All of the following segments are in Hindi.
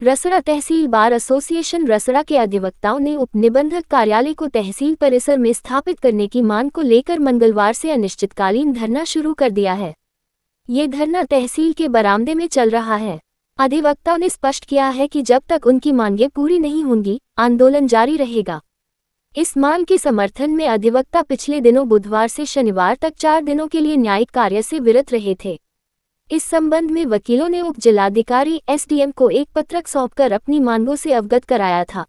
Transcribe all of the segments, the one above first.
रसड़ा तहसील बार एसोसिएशन रसड़ा के अधिवक्ताओं ने उप निबंधक कार्यालय को तहसील परिसर में स्थापित करने की मांग को लेकर मंगलवार से अनिश्चितकालीन धरना शुरू कर दिया है। ये धरना तहसील के बरामदे में चल रहा है। अधिवक्ताओं ने स्पष्ट किया है कि जब तक उनकी मांगें पूरी नहीं होंगी, आंदोलन जारी रहेगा। इस मांग के समर्थन में अधिवक्ता पिछले दिनों बुधवार से शनिवार तक 4 दिनों के लिए न्यायिक कार्य से विरत रहे थे। इस संबंध में वकीलों ने उप जिलाधिकारी एसडीएम को एक पत्रक सौंपकर अपनी मांगों से अवगत कराया था।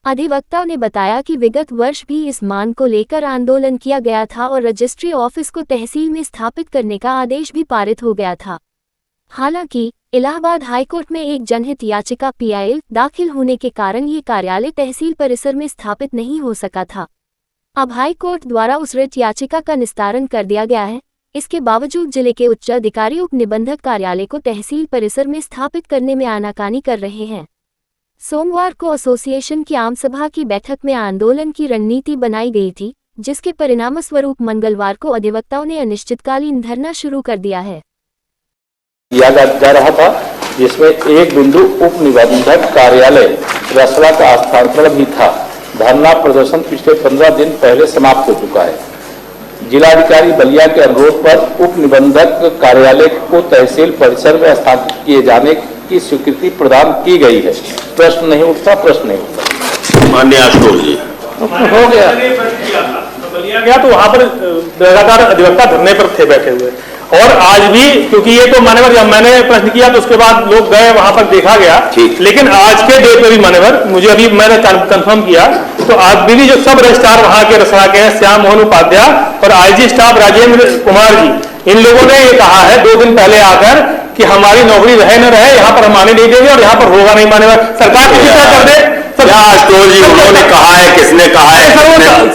अधिवक्ताओं ने बताया कि विगत वर्ष भी इस मांग को लेकर आंदोलन किया गया था और रजिस्ट्री ऑफिस को तहसील में स्थापित करने का आदेश भी पारित हो गया था। हालांकि इलाहाबाद हाईकोर्ट में एक जनहित याचिका पीआईएल दाखिल होने के कारण ये कार्यालय तहसील परिसर में स्थापित नहीं हो सका था। अब हाईकोर्ट द्वारा उस रिट याचिका का निस्तारण कर दिया गया है। इसके बावजूद जिले के उच्च अधिकारी उप निबंधक कार्यालय को तहसील परिसर में स्थापित करने में आनाकानी कर रहे हैं। सोमवार को एसोसिएशन की आम सभा की बैठक में आंदोलन की रणनीति बनाई गई थी, जिसके परिणामस्वरूप मंगलवार को अधिवक्ताओं ने अनिश्चितकालीन धरना शुरू कर दिया है। किया जा रहा था, जिसमें एक बिंदु उप निबंधक कार्यालय रसड़ा का स्थानांतरण भी था। धरना प्रदर्शन पिछले 15 दिन पहले समाप्त हो चुका है। जिलाधिकारी बलिया के अनुरोध पर उप निबंधक कार्यालय को तहसील परिसर में स्थापित किए जाने की स्वीकृति प्रदान की गई है। प्रश्न नहीं उठता। माननीय आशुतोष जी, हो गया तो वहां पर लगातार अधिवक्ता धरने पर थे बैठे हुए, और आज भी, क्योंकि ये तो मान्यवर जब मैंने प्रश्न किया तो उसके बाद लोग गए वहां पर देखा गया, लेकिन आज के डेट में भी मान्यवर मुझे अभी मैंने कंफर्म किया तो आज भी जो सब रजिस्ट्रार वहां के रसड़ा के हैं, श्याम मोहन उपाध्याय और आईजी स्टाफ राजेंद्र कुमार जी, इन लोगों ने ये कहा है 2 दिन पहले आकर कि हमारी नौकरी रहे न रहे, यहाँ पर हम आने नहीं देंगे और यहाँ पर होगा नहीं। मान्यवर सरकार किसी तरह कर दे। आशुतोष जी, उन्होंने कहा है, किसने कहा है?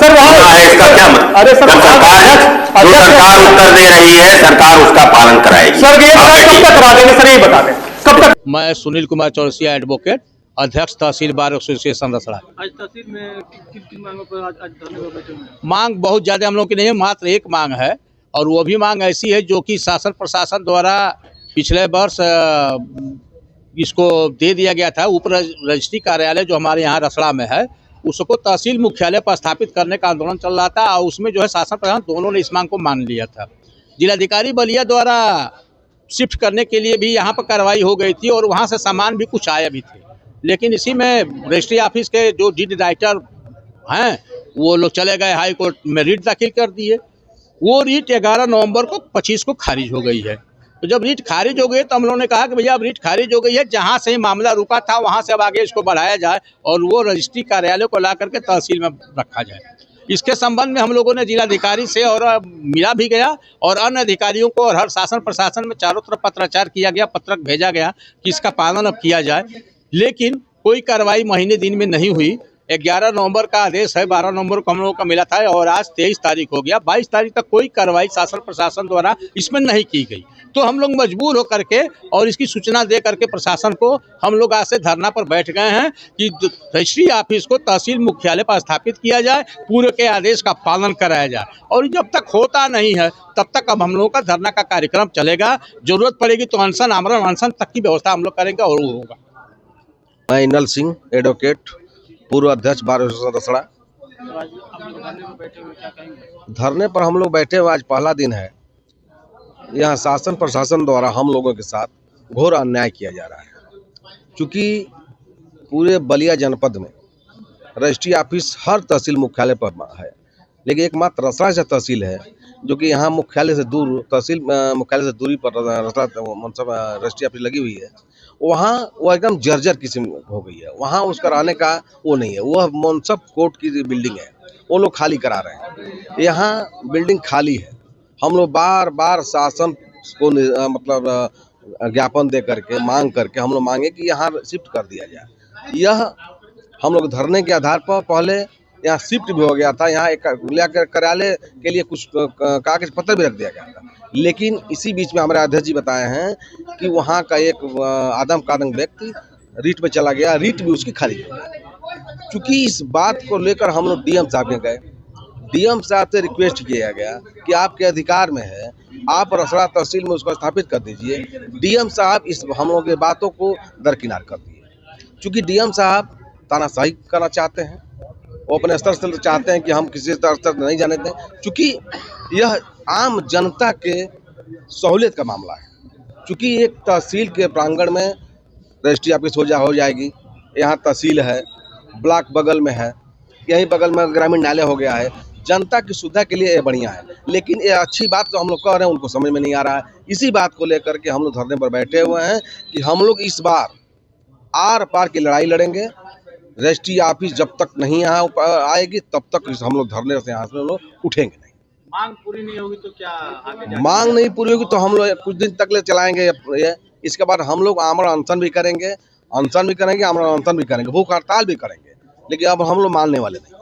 सर वहां इसका क्या मतलब? अरे सर, सरकार उत्तर दे रही है, सरकार उसका पालन कराएगी। सर ये कब तक करा देंगे सर, ये बता दें कब तक? मैं सुनील कुमार चौरसिया एडवोकेट, अध्यक्ष तहसील बार एसोसिएशन रसड़ा। आज तहसील में किन मांगों पर आज धरने पर बैठे हैं? मांग बहुत ज़्यादा हम लोग की नहीं है, मात्र एक मांग है, और वो भी मांग ऐसी है जो कि शासन प्रशासन द्वारा पिछले वर्ष इसको दे दिया गया था। उप रजिस्ट्री कार्यालय जो हमारे यहाँ रसड़ा में है, उसको तहसील मुख्यालय पर स्थापित करने का आंदोलन चल रहा था, और उसमें जो है शासन प्रशासन दोनों ने इस मांग को मान लिया था। जिलाधिकारी बलिया द्वारा शिफ्ट करने के लिए भी यहाँ पर कार्रवाई हो गई थी, और वहाँ से सामान भी कुछ आए भी थे, लेकिन इसी में रजिस्ट्री ऑफिस के जो डीडी राइटर हैं वो लोग चले गए हाई कोर्ट में, रीट दाखिल कर दिए। वो रीट 11 नवंबर को 25 को खारिज हो गई है। तो जब रीट खारिज हो गई तो हम लोगों ने कहा कि भैया अब रीट खारिज हो गई है, जहाँ से मामला रुका था वहाँ से अब आगे इसको बढ़ाया जाए और वो रजिस्ट्री कार्यालय को ला करके तहसील में रखा जाए। इसके संबंध में हम लोगों ने जिलाधिकारी से और मिला भी गया, और अन्य अधिकारियों को और हर शासन प्रशासन में चारों तरफ पत्राचार किया गया, पत्रक भेजा गया कि इसका पालन अब किया जाए, लेकिन कोई कार्रवाई महीने दिन में नहीं हुई। 11 नवंबर का आदेश है, 12 नवंबर को हम लोगों का मिला था, और आज 23 तारीख हो गया। 22 तारीख तक कोई कार्रवाई शासन प्रशासन द्वारा इसमें नहीं की गई। तो हम लोग मजबूर होकर के और इसकी सूचना दे करके प्रशासन को हम लोग आज से धरना पर बैठ गए हैं कि रजिस्ट्री ऑफिस को तहसील मुख्यालय पर स्थापित किया जाए, पूरे के आदेश का पालन कराया जाए, और जब तक होता नहीं है तब तक अब हम लोगों का धरना का कार्यक्रम चलेगा। जरूरत पड़ेगी तो अनशन, आमरण अनशन तक की व्यवस्था हम लोग करेंगे, और वो होगा। मैं इनल सिंह एडवोकेट, पूर्व अध्यक्ष बार एसोसिएशन रसड़ा। धरने पर हम लोग बैठे हुए, आज पहला दिन है। यहाँ शासन प्रशासन द्वारा हम लोगों के साथ घोर अन्याय किया जा रहा है। क्योंकि पूरे बलिया जनपद में रजिस्ट्री ऑफिस हर तहसील मुख्यालय पर है, लेकिन एकमात्र रसड़ा से तहसील है जो कि यहाँ मुख्यालय से दूर, तहसील मुख्यालय से दूरी पर रसड़ा रजिस्ट्री ऑफिस लगी हुई है। वहाँ वो एकदम जर्जर किस्म हो गई है। वहाँ उसका रहने का वो नहीं है। वह मुंसफ कोर्ट की बिल्डिंग है, वो लोग खाली करा रहे हैं। यहाँ बिल्डिंग खाली है। हम लोग बार बार शासन को मतलब ज्ञापन दे करके, मांग करके हम लोग मांगे कि यहाँ शिफ्ट कर दिया जाए। यह हम लोग धरने के आधार पर पहले यहाँ शिफ्ट भी हो गया था। यहाँ एक कार्यालय के लिए कुछ कागज पत्र भी रख दिया गया था, लेकिन इसी बीच में हमारे अध्यक्ष जी बताए हैं कि वहाँ का एक आदम कादम व्यक्ति रीट में चला गया, रीट भी उसकी खाली हो गई। चूँकि इस बात को लेकर हम लोग डीएम साहब के गए, डीएम साहब से रिक्वेस्ट किया गया कि आपके अधिकार में है, आप रसड़ा तहसील में उसको स्थापित कर दीजिए। डीएम साहब इस हम लोगों की बातों को दरकिनार कर दिए। चूँकि डीएम साहब तानाशाही करना चाहते हैं, वो अपने स्तर से चाहते हैं कि हम किसी स्तर से नहीं जाने दें, चूँकि यह आम जनता के सहूलियत का मामला है। चूँकि एक तहसील के प्रांगण में रजिस्ट्री ऑफिस हो जाएगी, यहाँ तहसील है, ब्लॉक बगल में है, यहीं बगल में ग्रामीण न्यायालय हो गया है। जनता की सुविधा के लिए ये बढ़िया है, लेकिन ये अच्छी बात जो हम लोग कह रहे हैं उनको समझ में नहीं आ रहा है। इसी बात को लेकर के हम लोग धरने पर बैठे हुए हैं कि हम लोग इस बार आर पार की लड़ाई लड़ेंगे। रजिस्ट्री ऑफिस जब तक नहीं आएगी तब तक हम लोग धरने से यहाँ से हम लोग उठेंगे नहीं। मांग पूरी नहीं होगी तो क्या आगे मांग नहीं पूरी होगी तो हम लोग कुछ दिन तक ले चलाएंगे ये। इसके बाद हम लोग आमरण अनशन भी करेंगे, आमरण अनशन भी करेंगे, भूख हड़ताल भी करेंगे, लेकिन अब हम लोग मानने वाले नहीं।